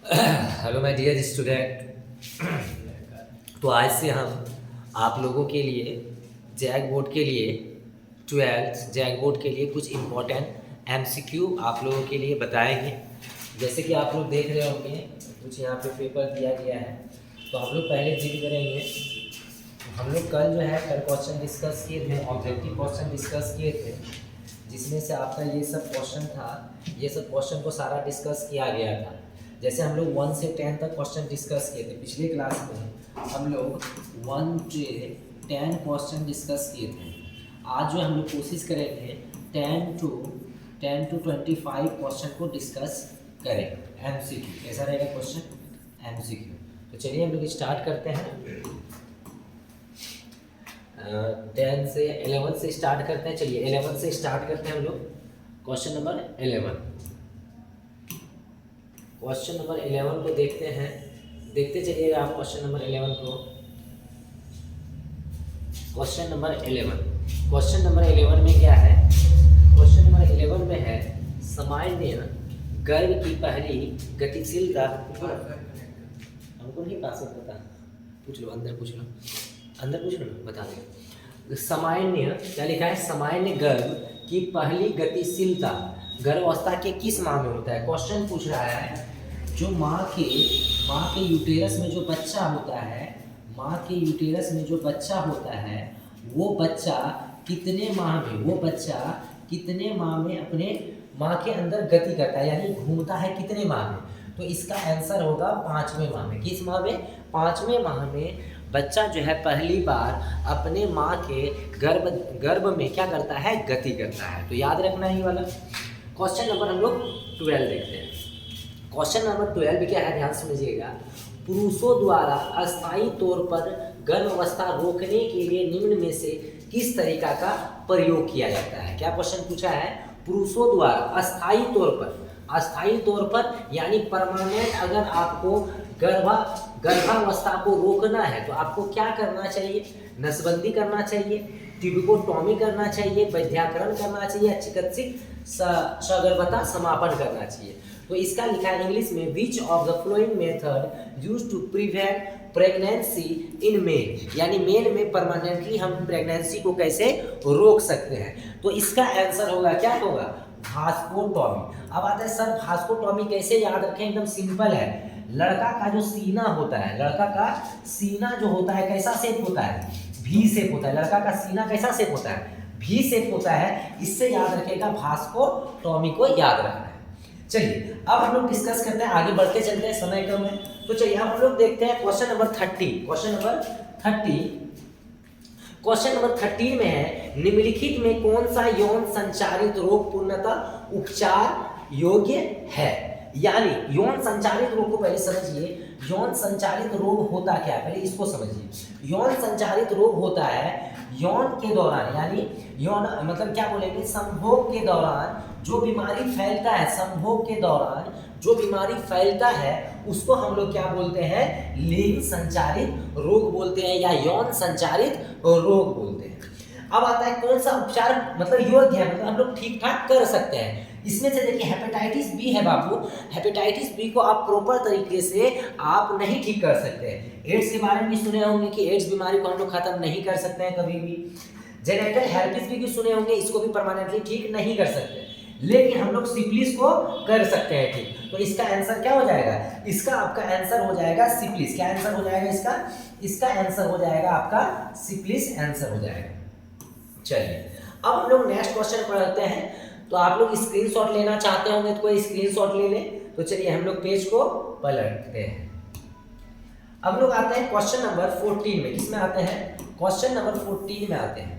Hello my dear student. तो आज से हम आप लोगों के लिए जैक बोर्ड के लिए 12th जैक बोर्ड के लिए कुछ इम्पोर्टेंट एमसीक्यू आप लोगों के लिए बताएंगे। जैसे कि आप लोग देख रहे होंगे कुछ यहाँ पे पेपर दिया गया है, तो हम लोग पहले डील करेंगे। हम लोग कल क्वेश्चन डिस्कस किए थे, ऑब्जेक्टिव क्वेश्चन डिस्कस किए थे, जिसमें से आपका ये सब क्वेश्चन था। ये सब क्वेश्चन को सारा डिस्कस किया गया था। जैसे हम लोग 1 से 10 तक क्वेश्चन डिस्कस किए थे पिछले क्लास में। हम लोग 1 से 10 क्वेश्चन डिस्कस किए थे। आज जो हम लोग कोशिश करेंगे 10 to 25 क्वेश्चन को डिस्कस करें। एमसीक्यू कैसा रहेगा क्वेश्चन? एमसीक्यू। तो चलिए हम लोग स्टार्ट करते हैं। 10 से 11 से स्टार्ट करते हैं। चलिए 11 से स्टार्ट करते हैं हम लोग। क्वेश्चन नंबर 11 को देखते हैं। देखते चलिएगा आप क्वेश्चन नंबर 11 को। क्वेश्चन नंबर 11 में क्या है? क्वेश्चन नंबर 11 में है सामान्य गर्भ की पहली गतिशीलता। हमको नहीं पासवर्ड पता, पूछ लो, अंदर पूछ लो बता दो। सामान्य क्या लिखा है? सामान्य गर्भ की पहली गतिशीलता गर्भावस्था के किस माह में होता है? क्वेश्चन पूछ रहा है जो माँ के यूटेरस में जो बच्चा होता है, माँ के यूटेरस में जो बच्चा होता है, वो बच्चा कितने माह में अपने माँ के अंदर गति करता है, यानी घूमता है कितने माह में? तो इसका आंसर होगा 5वें माह में। किस माह में? 5वें माह में बच्चा जो है पहली बार अपने माँ के गर्भ में क्या करता है? गति करता है। तो याद रखना ही वाला। क्वेश्चन नंबर हम लोग 12 देखते हैं। क्वेश्चन नंबर 12 क्या है? ध्यान समझिएगा। पुरुषों द्वारा अस्थायी तौर पर गर्भावस्था रोकने के लिए निम्न में से किस तरीका का प्रयोग किया जाता है? क्या क्वेश्चन पूछा है? पुरुषों द्वारा अस्थायी तौर पर यानी परमानेंट अगर आपको गर्भावस्था को रोकना है तो आपको क्या करना चाहिए? नसबंदी करना चाहिए, ट्यूबिकोटॉमी करना चाहिए, वैद्याकरण करना चाहिए, चिकित्सिक सगर्भता समापन करना चाहिए। तो इसका लिखा है इंग्लिश में, which of the flowing method use to prevent pregnancy in male, यानी मेल में परमानेंटली हम प्रेगनेंसी को कैसे रोक सकते हैं? तो इसका आंसर होगा, क्या होगा? भास्कोटॉमी। अब आता है सर भास्कोटॉमी कैसे याद रखें? एकदम सिंपल है। लड़का का जो सीना होता है, जो होता है कैसा शेप होता है? भी शेप होता है। लड़का का सीना कैसा शेप होता है? भी शेप होता है। इससे याद रखेगा, भास्कोटॉमी को याद रखना है। चलिए अब हम लोग डिस्कस करते हैं, आगे बढ़ते चलते हैं, समय कम है। तो चलिए हम लोग देखते हैं क्वेश्चन नंबर 30। क्वेश्चन नंबर 30 में है, निम्नलिखित में कौन सा यौन संचारित रोग पूर्णतः उपचार योग्य है? यानी यौन संचारित रोग को पहले समझिए। यौन संचारित रोग होता क्या है, पहले इसको समझिए। यौन संचारित रोग होता है यौन के दौरान, यानी यौन मतलब क्या बोलेंगे? संभोग के दौरान जो बीमारी फैलता है, संभोग के दौरान जो बीमारी फैलता है उसको हम लोग क्या बोलते हैं? लिंग संचारित रोग बोलते हैं या यौन संचारित रोग बोलते हैं। अब आता है कौन सा उपचार मतलब योग्य है, मतलब हम लोग ठीक ठाक कर सकते हैं। इसमें से देखिए हेपेटाइटिस बी है बाबू। हेपेटाइटिस बी को आप प्रॉपर तरीके से आप नहीं ठीक कर सकते। एड्स के बारे में भी सुने होंगे कि एड्स बीमारी को हम लोग खत्म नहीं कर सकते हैं कभी भी। जेनेटल हेर्पिस भी सुने होंगे, इसको भी परमानेंटली ठीक नहीं कर सकते, लेकिन हम लोग सिफिलिस को कर सकते हैं ठीक। तो इसका आंसर क्या हो जाएगा? इसका आपका आंसर हो जाएगा सिफिलिस। क्या आंसर हो जाएगा इसका? इसका आंसर हो जाएगा आपका सिफिलिस आंसर हो जाएगा। चलिए अब हम लोग नेक्स्ट क्वेश्चन पढ़ते हैं। तो आप लोग स्क्रीनशॉट लेना चाहते होंगे तो कोई स्क्रीनशॉट ले लें। तो चलिए हम लोग पेज को पलटते हैं। अब लोग आते हैं क्वेश्चन नंबर 14 में। किसमें आते हैं? क्वेश्चन नंबर 14 में आते हैं।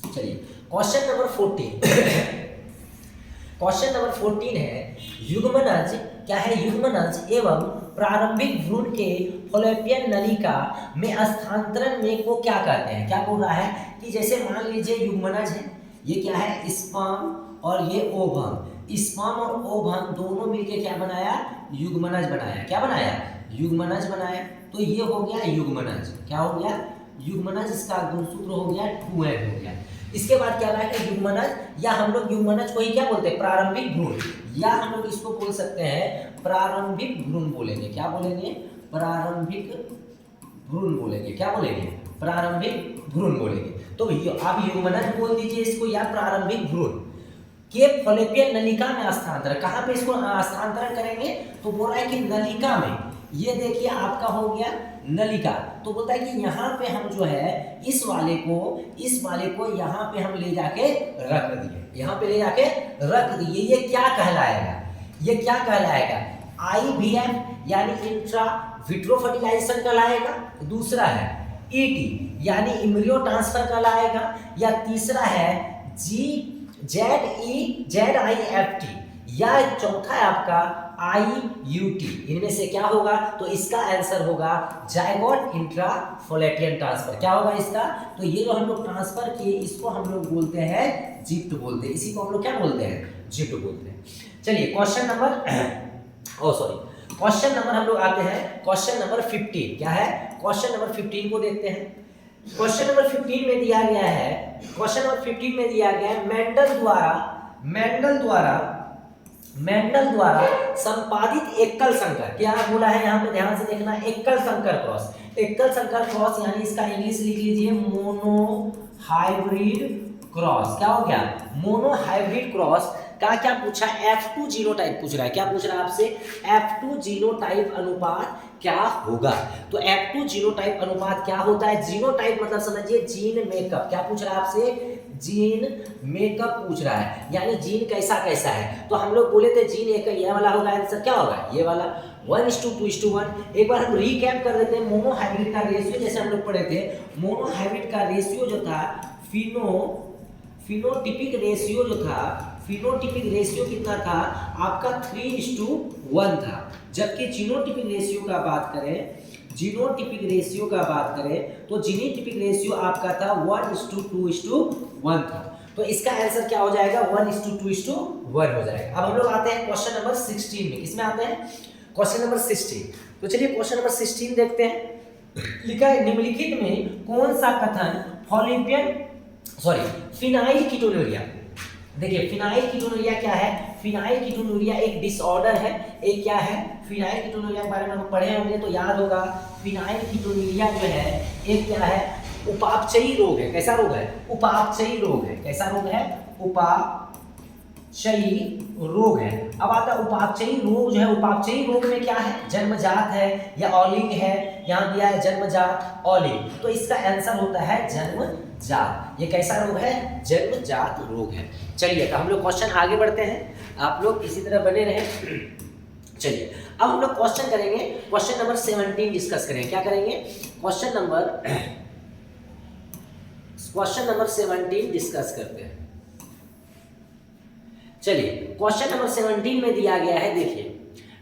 चलिए क्वेश्चन नंबर 14 है युग्मनज। क्या है? युग्मनज एवं प्रारंभिक भ्रूण के फॉलोपियन नलिका में स्थानांतरण में को क्या कहते हैं? क्या बोल रहा है कि जैसे मान लीजिए युग्मनज है, ये क्या है? स्पर्म और ये ओवम। स्पर्म और ओवम दोनों मिलके क्या बनाया? युग्मनज बनाया। क्या बनाया? युग्मनज बनाया। तो ये हो गया युग्मनज। क्या हो गया? युग्मनज। इसका गुणसूत्र हो गया 2n हो गया। इसके बाद क्या रहेगा युग्मनज, या हम लोग युग्मनज को ही क्या बोलते हैं प्रारंभिक भ्रूण, या हम लोग इसको बोल सकते हैं प्रारंभिक भ्रूण बोलेंगे। क्या बोलेंगे? प्रारंभिक भ्रूण बोलेंगे। क्या बोलेंगे? प्रारंभिक भ्रूण बोलेंगे। तो आप युग्मनज बोल दीजिए इसको या प्रारंभिक भ्रूण के फॉलोपियन नलिका में स्थानांतरण। कहाँ पे इसको स्थानांतरण करेंगे? तो बोल रहा है कि नलिका में। ये देखिए आपका हो गया नलिका, तो बोलता है कि यहाँ पे हम जो है इस वाले को यहाँ पे हम ले जाके रख दिए, यहाँ पे ले जाके रख दिए। ये क्या कहलाएगा? ये क्या कहलाएगा? IVF यानी इंट्रा विट्रो फर्टिलाइजेशन कहलाएगा। दूसरा है ET यानी इम्ब्रियो ट्रांसफर कहलाएगा, या तीसरा है ZIFT, या चौथा है आपका IUT। इनमें से क्या होगा? तो इसका आंसर होगा जायगोट इंट्राफोलेटियन ट्रांसफर। क्या होगा इसका? तो ये जो हम लोग ट्रांसफर किए इसको हम लोग बोलते हैं जिप्ट बोलते हैं। इसी को हम लोग क्या बोलते हैं? जिप्ट बोलते हैं। चलिए क्वेश्चन नंबर हम लोग आते हैं क्वेश्चन नंबर 15। क्या है? क्वेश्चन नंबर 15 को देखते हैं। क्वेश्चन नंबर 15 में दिया गया है, मेंडल द्वारा संपादित एकल संकर। क्या बोला है यहाँ पे? ध्यान से देखना, एकल संकर क्रॉस यानी इसका इंग्लिश लिख लीजिए मोनो हाइब्रिड क्रॉस। क्या हो गया? मोनो हाइब्रिड क्रॉस का क्या पूछा? F2 जीनोटाइप पूछ रहा है। क्या पूछ रहा है आपसे? F2 जीनोटाइप अनुपात क्या होगा? तो F2 जीनोटाइप अनुपात क्या होता है? जीनोटाइप मतलब समझिए जीन मेकअप। क्या पूछ रहा है आपसे? जीन मेकअप पूछ रहा है, यानी जीन कैसा कैसा है। तो हम लोग बोले थे जीन एक, ये वाला होगा आंसर। क्या होगा? ये वाला 1:2:1। एक बार हम रिकैप कर देते हैं। मोनो हाइब्रिड का रेशियो जैसे हम लोग पढ़े थे, मोनो हाइब्रिड का रेशियो जो था फिनोटिपिक रेशियो कितना था आपका? 3:1 था। जबकि जीनोटिपिक रेशियो का बात करें तो जीनोटिपिक रेशियो आपका था 1:2:1 था। तो इसका आंसर क्या हो जाएगा? 1:2:1 हो जाएगा। अब हम लोग आते हैं क्वेश्चन नंबर 16 में। किसमें आते हैं? Question number 16। तो चलिए क्वेश्चन नंबर 16 देखते हैं। लिखा है निम्नलिखित में कौन सा कथन फिनाइल कीटोनुरिया। देखिए फिनाइल कीटोनुरिया क्या है? फिनाइल कीटोनुरिया एक डिसऑर्डर है। एक क्या है? फिनाइल कीटोनुरिया के बारे में हम पढ़े होंगे तो याद होगा। फिनाइल कीटोनुरिया जो है एक क्या है? उपापचयी रोग है। कैसा रोग है? उपापचयी रोग है। कैसा रोग है? उपापचयी रोग है। अब आता है उपापचयी रोग जो है, उपापचयी रोग में क्या है? जन्मजात है या ऑलिंग है? यहाँ दिया है जन्मजात ऑलिंग, तो इसका आंसर होता है जन्मजात। ये कैसा रोग है? जन्मजात रोग है। चलिए तो हम लोग क्वेश्चन आगे बढ़ते हैं, आप लोग इसी तरह बने रहें। चलिए अब हम लोग क्वेश्चन करेंगे, क्वेश्चन नंबर 17 डिस्कस करेंगे। क्या करेंगे? क्वेश्चन नंबर 17 डिस्कस करते हैं। चलिए क्वेश्चन नंबर 17 में दिया गया है, देखिए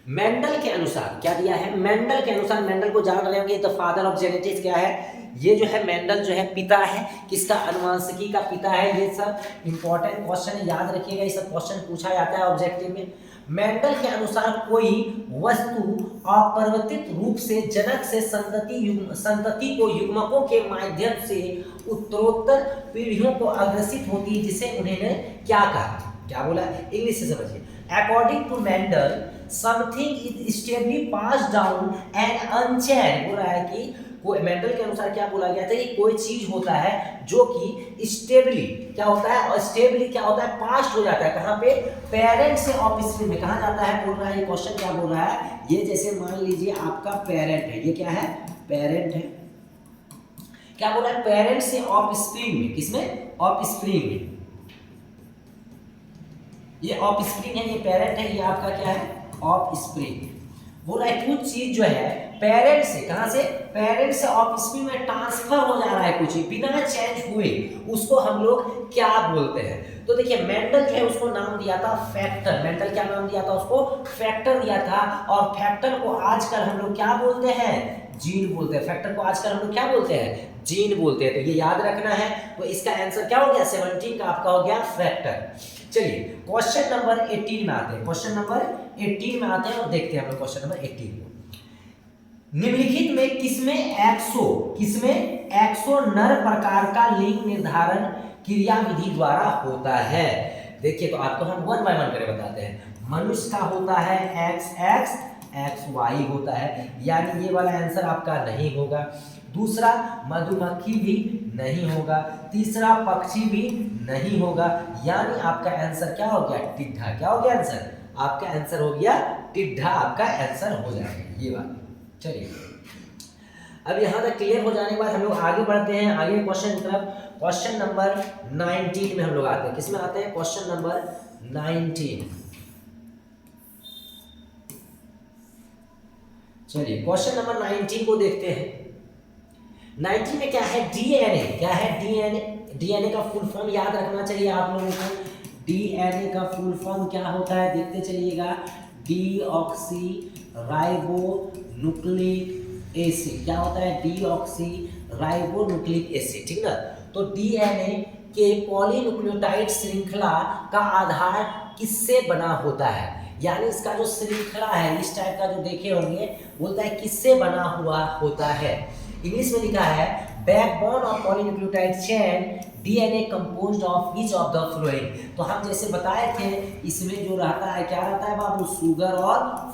मेंडल के अनुसार क्या दिया है? मेंडल के अनुसार, मेंडल को जान रहे होंगे, द फादर ऑफ जेनेटिक्स क्या है? ये जो है मेंडल जो है पिता है, किसका? अनुवांशिकी का पिता है। ये सब इंपॉर्टेंट क्वेश्चन है, याद रखिएगा। ये सब क्वेश्चन पूछा जाता है ऑब्जेक्टिव में। मेंडल के अनुसार कोई वस्तु अपरिवर्तित रूप से जनक से संतति को युग्मकों के माध्यम से उत्तरोत्तर पीढ़ियों को अग्रसित होती है, जिसे उन्होंने क्या कहा? क्या बोला? इंग्लिश से समझिए। According to Mendel something is stably pass down and unchange. बोल रहा है कि मेंडल के अनुसार क्या बोला गया था कि कोई चीज होता है जो कि स्टेबली क्या होता है? और स्टेबली क्या होता है? पास्ट हो जाता है। कहाँ पे? पेरेंट से ऑफस्प्रिंग में। कहाँ जाता है? बोल रहा है ये क्वेश्चन क्या बोल रहा है? ये जैसे मान लीजिए आपका पेरेंट है, ये क्या है? पेरेंट है। क्या बोल रहा है? पेरेंट से ऑफस्प्रिंग में। किसमें? ऑफस्प्रिंग में। ये ऑफस्प्रिंग है, ये पेरेंट है, ये आपका क्या है? ऑफस्प्रिंग। बोल रहा है कुछ चीज जो है पेरेंट से, कहां से? पेरेंट से ऑफस्प्रिंग में ट्रांसफर हो जा रहा है कुछ बिना चेंज हुए, उसको हम लोग क्या बोलते हैं? तो देखिए मेंडल जो है उसको नाम दिया था फैक्टर। मेंडल क्या नाम दिया था? उसको फैक्टर दिया था। और फैक्टर को आजकल हम लोग क्या बोलते हैं? जीन बोलते हैं। फैक्टर को आजकल हम लोग क्या बोलते हैं? जीन बोलते हैं। तो ये याद रखना है। तो इसका आंसर क्या हो गया? 17 का आपका हो गया फैक्टर। चलिए क्वेश्चन नंबर 18 में आते हैं। क्वेश्चन नंबर 18 में आते हैं और देखते हैं हम लोग क्वेश्चन नंबर 18 को। निम्नलिखित में किसमें एक्सो नर प्रकार का लिंग निर्धारण क्रिया विधि द्वारा होता है। देखिए तो आपको हम वन बाय वन करके बताते हैं। मनुष्य का होता है XX XY होता है, यानी ये वाला आंसर आपका नहीं होगा। दूसरा मधुमक्खी भी नहीं होगा। तीसरा पक्षी भी नहीं होगा, यानी आपका आंसर क्या हो गया? टिड्ढा। क्या हो गया आंसर? आपका आंसर हो गया टिड्ढा, आपका आंसर हो जाएगा ये वाला। चलिए अब यहाँ तक क्लियर हो जाने के बाद हम लोग आगे बढ़ते हैं आगे क्वेश्चन की तरफ। क्वेश्चन नंबर 19 में हम लोग आते हैं। किसमें आते हैं? Question number 19। चलिए क्वेश्चन नंबर 19 को देखते हैं। 19 में क्या है? डीएनए। क्या है? डीएनए। डीएनए का फुल फॉर्म याद रखना चाहिए आप लोगों को। डीएनए का फुल फॉर्म क्या होता है? देखते चलिएगा। Deoxy ribo nucleic acid. क्या होता है? डीऑक्सी राइबो न्यूक्लिक एसिड, ठीक ना। तो डीएनए के पॉलीन्यूक्लियोटाइड श्रृंखला का आधार किससे बना होता है? यानी इसका जो श्रृंखला है इस टाइप का जो देखे होंगे, बोलता है किससे बना हुआ होता है। इंग्लिश में लिखा है backbone of polynucleotide chain DNA composed of each of the flowing. तो हम जैसे बताए थे इसमें जो रहता है क्या रहता है बाबू? शुगर और